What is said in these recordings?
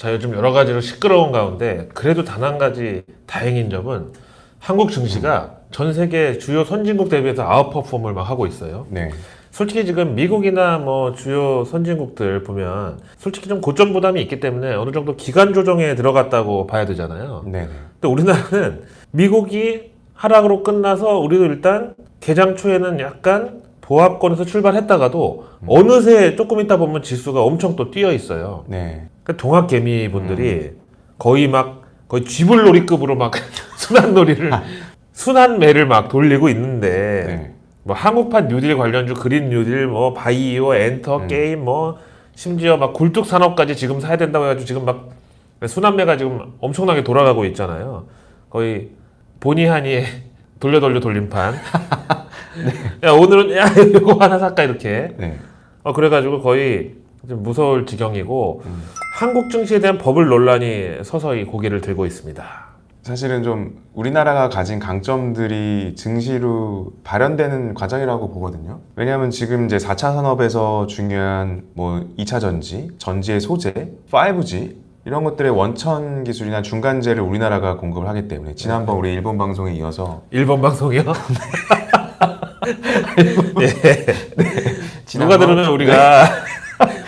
자, 요즘 여러 가지로 시끄러운 가운데 그래도 단 한 가지 다행인 점은 한국 증시가 전 세계 주요 선진국 대비해서 아웃퍼폼을 막 하고 있어요. 네. 솔직히 지금 미국이나 뭐 주요 선진국들 보면 솔직히 좀 고점 부담이 있기 때문에 어느 정도 기간 조정에 들어갔다고 봐야 되잖아요. 네. 근데 우리나라는 미국이 하락으로 끝나서 우리도 일단 개장 초에는 약간 보합권에서 출발했다가도 어느새 조금 있다 보면 지수가 엄청 또 뛰어 있어요. 네. 그러니까 동학개미 분들이 거의 쥐불놀이급으로 막 순환매를 막 돌리고 있는데 네. 뭐 한국판 뉴딜 관련주 그린 뉴딜 뭐 바이오 엔터 게임 뭐 심지어 막 굴뚝 산업까지 지금 사야 된다고 해가지고 지금 막 순환매가 지금 엄청나게 돌아가고 있잖아요. 거의 보니 하니의 돌려 돌림판. 야 오늘은 야 이거 하나 살까 이렇게. 네. 그래가지고 거의 좀 무서울 지경이고 한국 증시에 대한 버블 논란이 서서히 고개를 들고 있습니다. 사실은 좀 우리나라가 가진 강점들이 증시로 발현되는 과정이라고 보거든요. 왜냐하면 지금 이제 4차 산업에서 중요한 뭐 2차 전지의 소재, 5G 이런 것들의 원천 기술이나 중간재를 우리나라가 공급을 하기 때문에 지난번 우리 일본 방송에 이어서 일본 방송이요? 네. 누가 들으면 우리가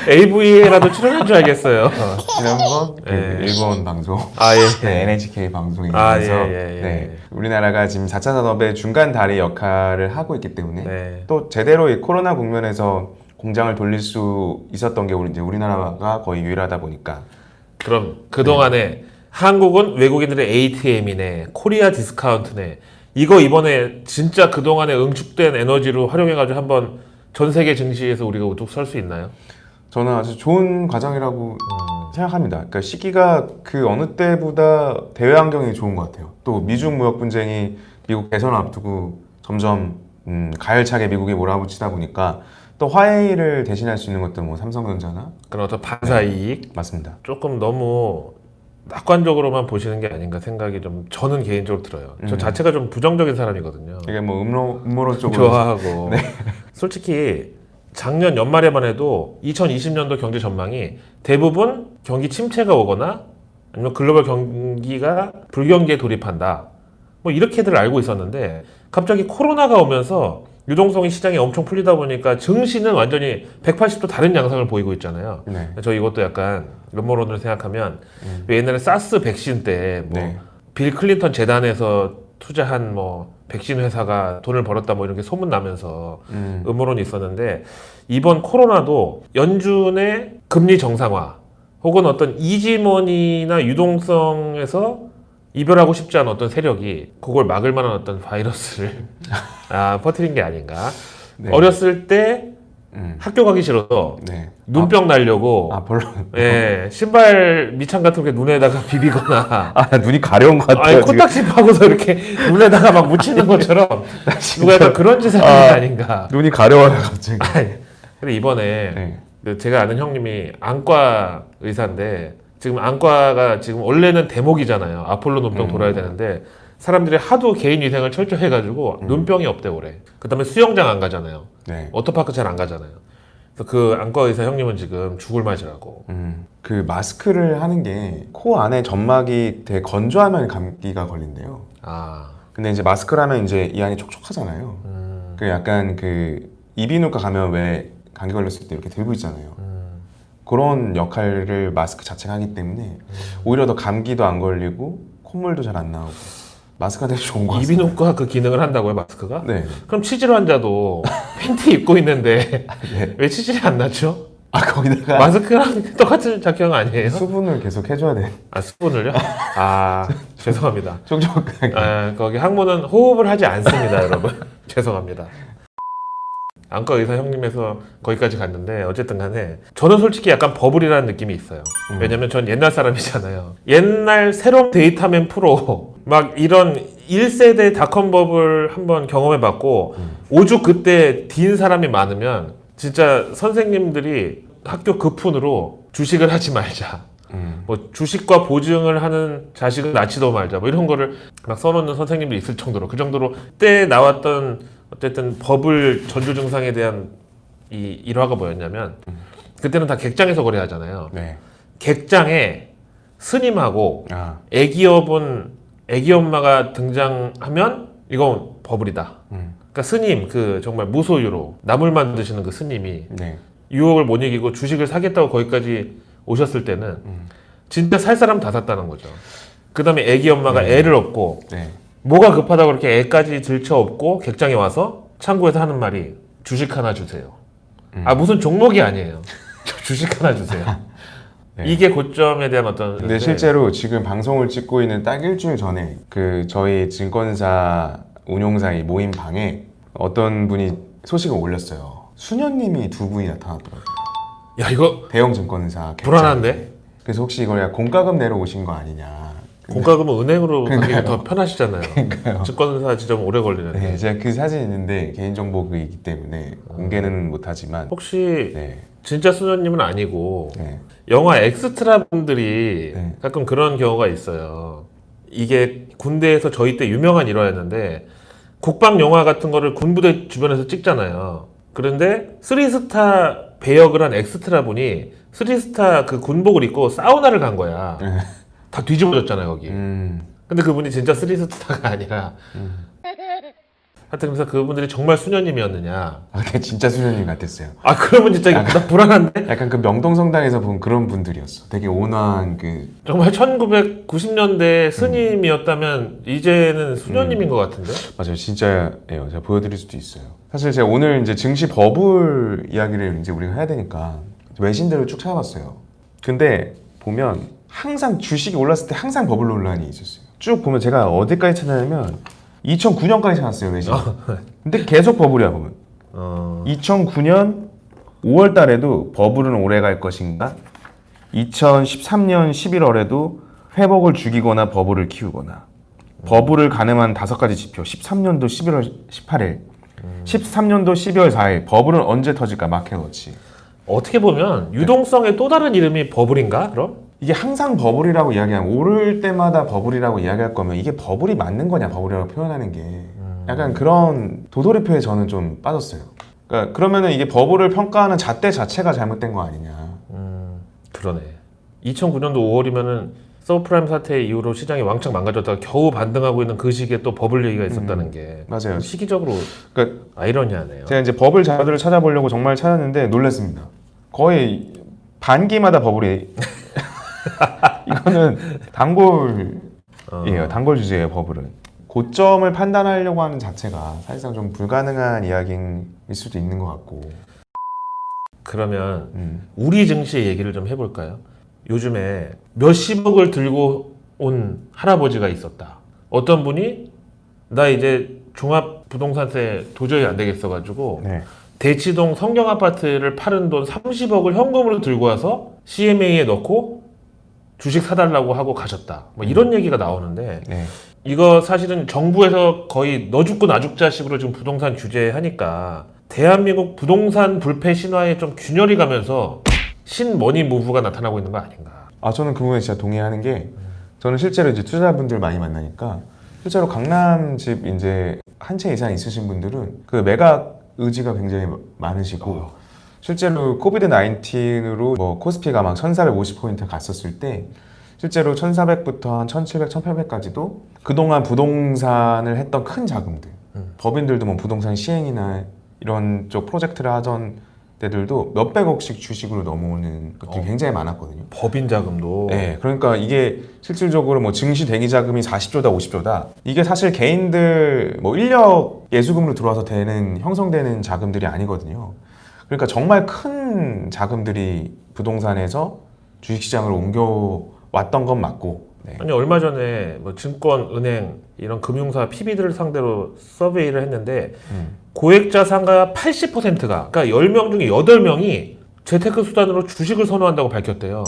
AV에라도 출연한 줄 알겠어요. 지난번 네. 일본 방송, 예. 네, NHK 방송에 아, 이어서 예. 네, 우리나라가 지금 4차 산업의 중간 다리 역할을 하고 있기 때문에 네. 또 제대로 이 코로나 국면에서 공장을 돌릴 수 있었던 게 이제 우리나라가 거의 유일하다 보니까 그럼 그동안에 한국은 외국인들의 ATM이네, 코리아 디스카운트네. 이거 이번에 진짜 그동안에 응축된 에너지로 활용해가지고 한번 전 세계 증시에서 우리가 우뚝 설 수 있나요? 저는 아주 좋은 과정이라고 생각합니다. 그러니까 시기가 그 어느 때보다 대외 환경이 좋은 것 같아요. 또 미중 무역 분쟁이 미국 대선을 앞두고 점점 가열차게 미국이 몰아붙이다 보니까 또 화해를 대신할 수 있는 것도 뭐 삼성전자나 그런 어떤 반사 이익 맞습니다. 조금 너무 낙관적으로만 보시는 게 아닌가 생각이 좀 저는 개인적으로 들어요. 저 자체가 좀 부정적인 사람이거든요. 이게 뭐 음모론 쪽으로 좋아하고 솔직히 작년 연말에만 해도 2020년도 경제 전망이 대부분 경기 침체가 오거나 아니면 글로벌 경기가 불경기에 돌입한다 뭐 이렇게들 알고 있었는데 갑자기 코로나가 오면서 유동성이 시장이 엄청 풀리다 보니까 증시는 완전히 180도 다른 양상을 보이고 있잖아요. 네. 저 이것도 약간 음모론을 생각하면 왜 옛날에 사스 백신 때 네. 빌 클린턴 재단에서 투자한 뭐 백신 회사가 돈을 벌었다 뭐 이렇게 소문 나면서 음모론이 있었는데 이번 코로나도 연준의 금리 정상화 혹은 어떤 이지머니나 유동성에서 이별하고 싶지 않은 어떤 세력이 그걸 막을 만한 어떤 바이러스를 퍼뜨린 게 아닌가. 네. 어렸을 때 학교 가기 싫어서 네. 눈병 날려고 별로. 예, 신발 밑창 같은 게 눈에다가 비비거나 눈이 가려운 것 같아요. 아니 코딱지 파고서 이렇게 눈에다가 막 묻히는 것처럼 누가 약간 그런 짓을 하는 게 아닌가. 눈이 가려워요 갑자기. 근데 이번에 네. 그 제가 아는 형님이 안과 의사인데 지금 안과가 지금 원래는 대목이잖아요. 아폴로 눈병 돌아야 되는데 사람들이 하도 개인 위생을 철저히 해가지고 눈병이 없대 올해. 그다음에 수영장 안 가잖아요. 네. 워터파크 잘 안 가잖아요. 그래서 그 안과 의사 형님은 지금 죽을 맛이라고. 그 마스크를 하는 게 코 안에 점막이 되게 건조하면 감기가 걸린대요. 근데 이제 마스크를 하면 이제 이 안이 촉촉하잖아요. 그 약간 그 이비인후과 가면 왜 감기 걸렸을 때 이렇게 들고 있잖아요. 그런 역할을 마스크 자체가 하기 때문에 오히려 더 감기도 안 걸리고 콧물도 잘 안 나오고 마스크가 되게 좋은 것 같아요. 이비인후과 그 기능을 한다고요, 마스크가? 네. 그럼 치질 환자도 팬티 입고 있는데 네. 왜 치질이 안 나죠? 거기다가 마스크랑 똑같은 작용 아니에요? 수분을 계속 해줘야 돼. 수분을요? 죄송합니다. 촉촉하게. 거기 항문은 호흡을 하지 않습니다, 여러분. 죄송합니다. 안과 의사 형님에서 거기까지 갔는데 어쨌든 간에 저는 솔직히 약간 버블이라는 느낌이 있어요. 왜냐면 전 옛날 사람이잖아요. 옛날 새로운 데이터맨 프로 막 이런 1세대 닷컴 버블 한번 경험해봤고 오죽 그때 딘 사람이 많으면 진짜 선생님들이 학교 급훈으로 주식을 하지 말자. 뭐 주식과 보증을 하는 자식을 낳지도 말자. 뭐 이런 거를 막 써놓는 선생님도 있을 정도로 그 정도로 때 나왔던 어쨌든 버블 전조 증상에 대한 이 일화가 뭐였냐면 그때는 다 객장에서 거래하잖아요. 네. 객장에 스님하고 애기 엄마가 등장하면 이건 버블이다. 그러니까 스님 그 정말 무소유로 나물만 드시는 그 스님이 네. 유혹을 못 이기고 주식을 사겠다고 거기까지 오셨을 때는 진짜 살 사람 다 샀다는 거죠. 그 다음에 애기 엄마가 애를 업고 뭐가 급하다고 그렇게 애까지 들쳐 업고 객장에 와서 창고에서 하는 말이 주식 하나 주세요. 아 무슨 종목이 아니에요. 주식 하나 주세요. 네. 이게 고점에 대한 어떤. 근데 실제로 지금 방송을 찍고 있는 딱 일주일 전에 그 저희 증권사 운용사의 모임 방에 어떤 분이 소식을 올렸어요. 수녀님이 두 분이 나타났더라고요. 야 이거 대형 증권사 불안한데? 그래서 혹시 이걸 공과금 내러 오신 거 아니냐. 공과금은 은행으로 가기가 더 편하시잖아요. 그러니까요. 증권사 지점 오래 걸리는데. 네, 제가 그 사진이 있는데 개인정보이기 때문에 공개는 못하지만 혹시 네. 진짜 수녀님은 아니고 네. 영화 엑스트라 분들이 네. 가끔 그런 경우가 있어요. 이게 군대에서 저희 때 유명한 일화였는데 국방 영화 같은 거를 군부대 주변에서 찍잖아요. 그런데 3스타 배역을 한 엑스트라 분이 3스타 그 군복을 입고 사우나를 간 거야. 다 뒤집어졌잖아요 거기. 근데 그분이 진짜 3스타가 아니라 하여튼 그래서 그분들이 정말 수녀님이었느냐. 근데 진짜 수녀님 같았어요. 아 그러면 진짜 나 불안한데? 약간 그 명동성당에서 본 그런 분들이었어. 되게 온화한 그 정말 1990년대 스님이었다면 이제는 수녀님인 것 같은데? 맞아요, 진짜예요. 제가 보여드릴 수도 있어요. 사실 제가 오늘 이제 증시 버블 이야기를 이제 우리가 해야 되니까 외신들을 쭉 찾아봤어요. 근데 보면 항상 주식이 올랐을 때 항상 버블 논란이 있었어요. 쭉 보면 제가 어디까지 찾아냐면 2009년까지 찾았어요, 외신. 근데 계속 버블이야 보면. 2009년 5월 달에도 버블은 오래 갈 것인가? 2013년 11월에도 회복을 죽이거나 버블을 키우거나. 버블을 가늠한 5가지 지표. 13년도 11월 18일. 13년도 12월 4일. 버블은 언제 터질까? 마켓워치. 어떻게 보면 유동성의 또 다른 이름이 버블인가? 그럼? 이게 항상 버블이라고 이야기하면 오를 때마다 버블이라고 이야기할 거면 이게 버블이 맞는 거냐 버블이라고 표현하는 게 약간 그런 도돌이표에 저는 좀 빠졌어요. 그러니까 그러면은 이게 버블을 평가하는 잣대 자체가 잘못된 거 아니냐. 그러네. 2009년도 5월이면은 서브프라임 사태 이후로 시장이 왕창 망가졌다가 겨우 반등하고 있는 그 시기에 또 버블 얘기가 있었다는 게 맞아요. 시기적으로 그러니까 아이러니하네요. 제가 이제 버블 자료들을 찾아보려고 정말 찾았는데 놀랐습니다. 거의 반기마다 버블이 이거는 단골이에요. 단골 주제예요, 버블은. 고점을 판단하려고 하는 자체가 사실상 좀 불가능한 이야기일 수도 있는 것 같고. 그러면 우리 증시 얘기를 좀 해볼까요? 요즘에 몇십억을 들고 온 할아버지가 있었다. 어떤 분이 나 이제 종합부동산세 도저히 안 되겠어가지고 대치동 성경아파트를 파는 돈 30억을 현금으로 들고 와서 CMA에 넣고 주식 사달라고 하고 가셨다. 뭐 이런 얘기가 나오는데 이거 사실은 정부에서 거의 너 죽고 나 죽자식으로 지금 부동산 규제하니까 대한민국 부동산 불패 신화에 좀 균열이 가면서 신머니 무브가 나타나고 있는 거 아닌가. 저는 그 부분에 진짜 동의하는 게 저는 실제로 이제 투자자분들 많이 만나니까 실제로 강남 집 이제 한 채 이상 있으신 분들은 그 매각 의지가 굉장히 많으시고 실제로 코비드 19으로 뭐 코스피가 막 1450포인트 갔었을 때 실제로 1400부터 한 1700, 1800까지도 그동안 부동산을 했던 큰 자금들 법인들도 뭐 부동산 시행이나 이런 쪽 프로젝트를 하던 데들도 몇백억씩 주식으로 넘어오는 것들이 굉장히 많았거든요. 법인 자금도. 네, 그러니까 이게 실질적으로 뭐 증시 대기 자금이 40조다, 50조다. 이게 사실 개인들 뭐 인력 예수금으로 들어와서 되는 형성되는 자금들이 아니거든요. 그러니까 정말 큰 자금들이 부동산에서 주식시장으로 옮겨왔던 건 맞고. 아니 얼마 전에 뭐 증권, 은행 이런 금융사 PB들을 상대로 서베이를 했는데 고액자 상가 80%가 그러니까 10명 중에 8명이 재테크 수단으로 주식을 선호한다고 밝혔대요.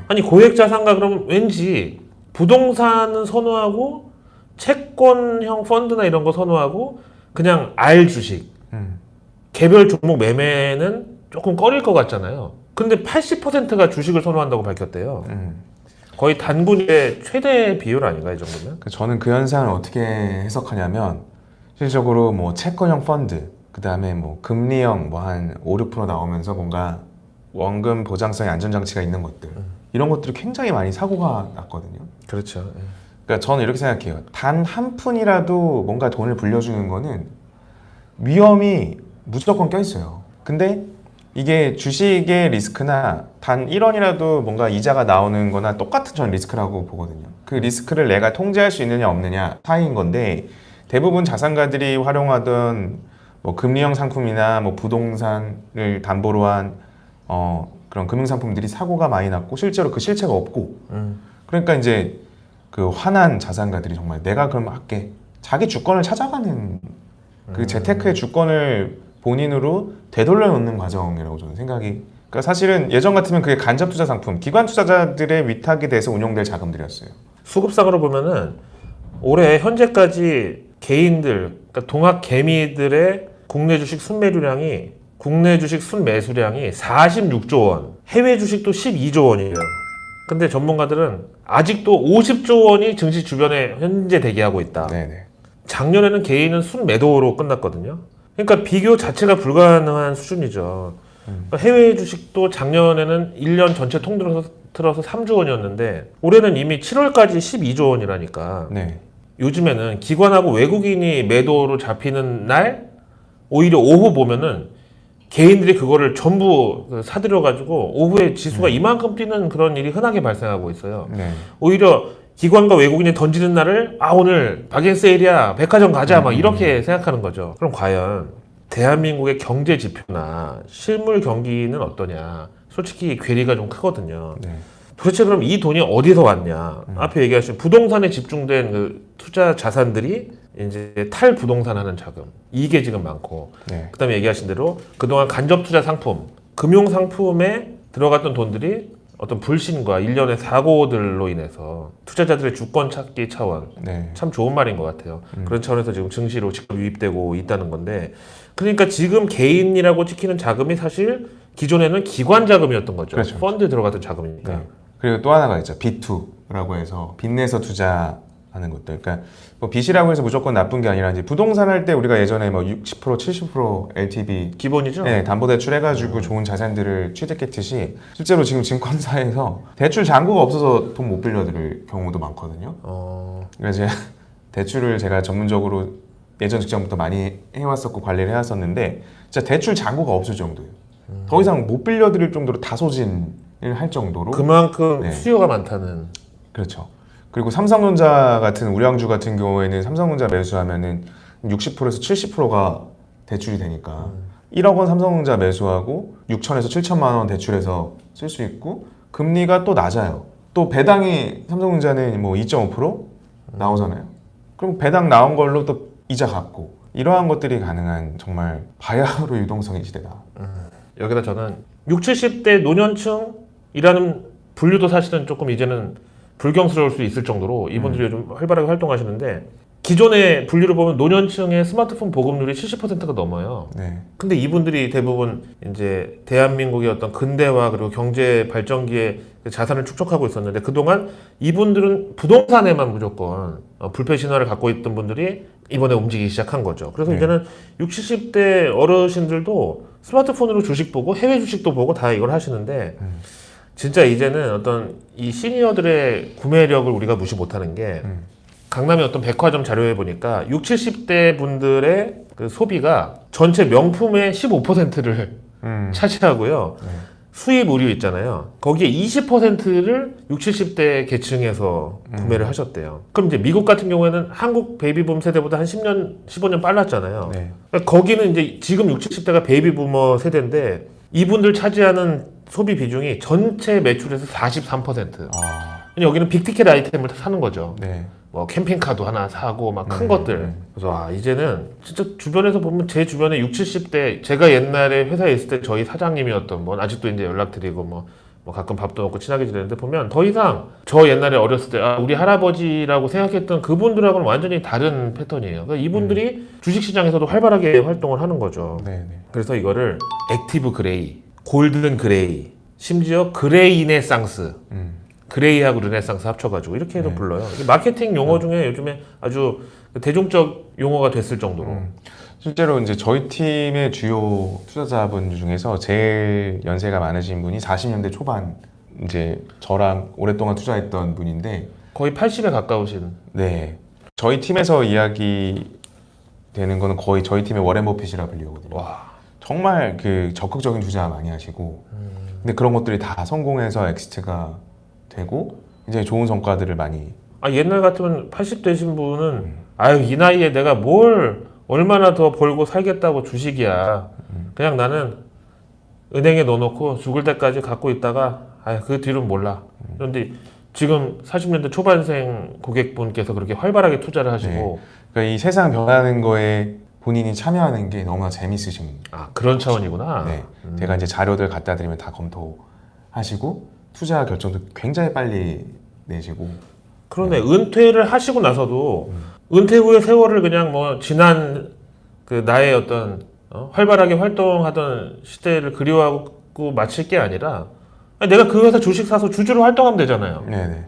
아니 고액자 상가 그럼 왠지 부동산은 선호하고 채권형 펀드나 이런 거 선호하고 그냥 R 주식 개별 종목 매매는 조금 꺼릴 것 같잖아요. 근데 80%가 주식을 선호한다고 밝혔대요. 거의 단군의 최대 비율 아닌가 이 정도면? 저는 그 현상을 어떻게 해석하냐면 실질적으로 뭐 채권형 펀드 그 다음에 뭐 금리형 뭐 한 5, 6% 나오면서 뭔가 원금 보장성의 안전장치가 있는 것들 이런 것들이 굉장히 많이 사고가 났거든요. 그렇죠. 그러니까 저는 이렇게 생각해요. 단 한 푼이라도 뭔가 돈을 불려주는 거는 위험이 무조건 껴있어요. 근데 이게 주식의 리스크나 단 1원이라도 뭔가 이자가 나오는 거나 똑같은 전 리스크라고 보거든요. 그 리스크를 내가 통제할 수 있느냐 없느냐 차이인 건데 대부분 자산가들이 활용하던 뭐 금리형 상품이나 뭐 부동산을 담보로 한 그런 금융상품들이 사고가 많이 났고 실제로 그 실체가 없고 그러니까 이제 그 화난 자산가들이 정말 내가 그럼 할게 자기 주권을 찾아가는 그 재테크의 주권을 본인으로 되돌려 놓는 과정이라고 저는 생각이. 그러니까 사실은 예전 같으면 그게 간접 투자 상품, 기관 투자자들의 위탁이 돼서 운용될 자금들이었어요. 수급상으로 보면은 올해 현재까지 개인들, 그러니까 동학 개미들의 국내 주식 순매류량이 국내 주식 순매수량이 46조 원, 해외 주식도 12조 원이에요. 근데 전문가들은 아직도 50조 원이 증시 주변에 현재 대기하고 있다. 네네. 작년에는 개인은 순매도로 끝났거든요. 그러니까 비교 자체가 불가능한 수준이죠. 그러니까 해외 주식도 작년에는 1년 전체 통틀어서 3조 원이었는데 올해는 이미 7월까지 12조 원이라니까. 네. 요즘에는 기관하고 외국인이 매도로 잡히는 날 오히려 오후 보면은 개인들이 그거를 전부 사들여가지고 오후에 지수가 이만큼 뛰는 그런 일이 흔하게 발생하고 있어요. 네. 오히려 기관과 외국인이 던지는 날을 오늘 박앤세일이야 백화점 가자 막 이렇게 생각하는 거죠. 그럼 과연 대한민국의 경제 지표나 실물 경기는 어떠냐? 솔직히 괴리가 좀 크거든요. 네. 도대체 그럼 이 돈이 어디서 왔냐? 앞에 얘기하신 부동산에 집중된 그 투자 자산들이 이제 탈부동산 하는 자금 이게 지금 많고 네. 그다음에 얘기하신 대로 그동안 간접 투자 상품 금융 상품에 들어갔던 돈들이 어떤 불신과 일련의 사고들로 인해서 투자자들의 주권 찾기 차원 네. 참 좋은 말인 것 같아요. 그런 차원에서 지금 증시로 직접 유입되고 있다는 건데 그러니까 지금 개인이라고 찍히는 자금이 사실 기존에는 기관 자금이었던 거죠. 그렇죠. 펀드에 들어갔던 자금이니까. 네. 그리고 또 하나가 있죠. B2라고 해서 빚내서 투자하는 것들. 그러니까 뭐 빚이라고 해서 무조건 나쁜 게 아니라 이제 부동산 할 때 우리가 예전에 뭐 60%, 70% LTV 기본이죠. 네, 담보대출 해가지고 좋은 자산들을 취득했듯이 실제로 지금 증권사에서 대출 잔고가 없어서 돈 못 빌려드릴 경우도 많거든요. 그러니까 제가 대출을 제가 전문적으로 예전 직장부터 많이 해왔었고 관리를 해왔었는데 진짜 대출 잔고가 없을 정도예요. 더 이상 못 빌려드릴 정도로 다소진을 할 정도로 그만큼 네. 수요가 많다는. 그렇죠. 그리고 삼성전자 같은 우량주 같은 경우에는 삼성전자 매수하면은 60%에서 70%가 대출이 되니까 1억 원 삼성전자 매수하고 6천에서 7천만 원 대출해서 쓸 수 있고 금리가 또 낮아요. 또 배당이 삼성전자는 뭐 2.5% 나오잖아요. 그럼 배당 나온 걸로 또 이자 갚고 이러한 것들이 가능한 정말 바야흐로 유동성의 시대다. 여기다 저는 60, 70대 노년층이라는 분류도 사실은 조금 이제는 불경스러울 수 있을 정도로 이분들이 요즘 활발하게 활동하시는데 기존의 분류를 보면 노년층의 스마트폰 보급률이 70%가 넘어요. 네. 근데 이분들이 대부분 이제 대한민국의 어떤 근대화 그리고 경제 발전기에 자산을 축적하고 있었는데 그동안 이분들은 부동산에만 무조건 불패 신화를 갖고 있던 분들이 이번에 움직이기 시작한 거죠. 그래서 이제는 60, 70대 어르신들도 스마트폰으로 주식 보고 해외 주식도 보고 다 이걸 하시는데 진짜 이제는 어떤 이 시니어들의 구매력을 우리가 무시 못하는 게 강남의 어떤 백화점 자료에 보니까 60, 70대 분들의 그 소비가 전체 명품의 15%를 차지하고요. 수입 의류 있잖아요. 거기에 20%를 60, 70대 계층에서 구매를 하셨대요. 그럼 이제 미국 같은 경우에는 한국 베이비붐 세대보다 한 10년, 15년 빨랐잖아요. 네. 그러니까 거기는 이제 지금 60, 70대가 베이비부머 세대인데 이분들 차지하는 소비 비중이 전체 매출에서 43%. 여기는 빅티켓 아이템을 사는 거죠. 네. 뭐 캠핑카도 하나 사고 막 큰 것들. 그래서 이제는 진짜 주변에서 보면 제 주변에 60, 70대 제가 옛날에 회사에 있을 때 저희 사장님이었던 분 아직도 이제 연락드리고 뭐 가끔 밥도 먹고 친하게 지내는데 보면 더 이상 저 옛날에 어렸을 때 우리 할아버지라고 생각했던 그분들하고는 완전히 다른 패턴이에요. 그러니까 이분들이 주식시장에서도 활발하게 활동을 하는 거죠. 네. 그래서 이거를 액티브 그레이, 골든 그레이, 심지어 그레이네상스 그레이하고 르네상스 합쳐가지고 이렇게도 불러요. 이게 마케팅 용어 중에 요즘에 아주 대중적 용어가 됐을 정도로. 실제로 이제 저희 팀의 주요 투자자분 중에서 제일 연세가 많으신 분이 40년대 초반 이제 저랑 오랫동안 투자했던 분인데 거의 80에 가까우신. 네. 저희 팀에서 이야기 되는 거는 거의 저희 팀의 워렌 버핏이라 불리거든요. 와. 정말 그 적극적인 투자 많이 하시고 근데 그런 것들이 다 성공해서 엑시트가 되고 이제 좋은 성과들을 많이 옛날 같으면 80 되신 분은 아유 이 나이에 내가 뭘 얼마나 더 벌고 살겠다고 주식이야. 그냥 나는 은행에 넣어놓고 죽을 때까지 갖고 있다가 그 뒤로는 몰라. 그런데 지금 40년대 초반생 고객분께서 그렇게 활발하게 투자를 하시고 그러니까 이 세상 변하는 거에 본인이 참여하는 게 너무나 재밌으신 그런 차원이구나. 네. 제가 이제 자료들 갖다 드리면 다 검토하시고 투자 결정도 굉장히 빨리 내시고 그러네. 은퇴를 하시고 나서도 은퇴 후의 세월을 그냥 뭐 지난 그 나의 어떤 활발하게 활동하던 시대를 그리워하고 마칠 게 아니라 내가 그 회사 주식 사서 주주로 활동하면 되잖아요. 네네.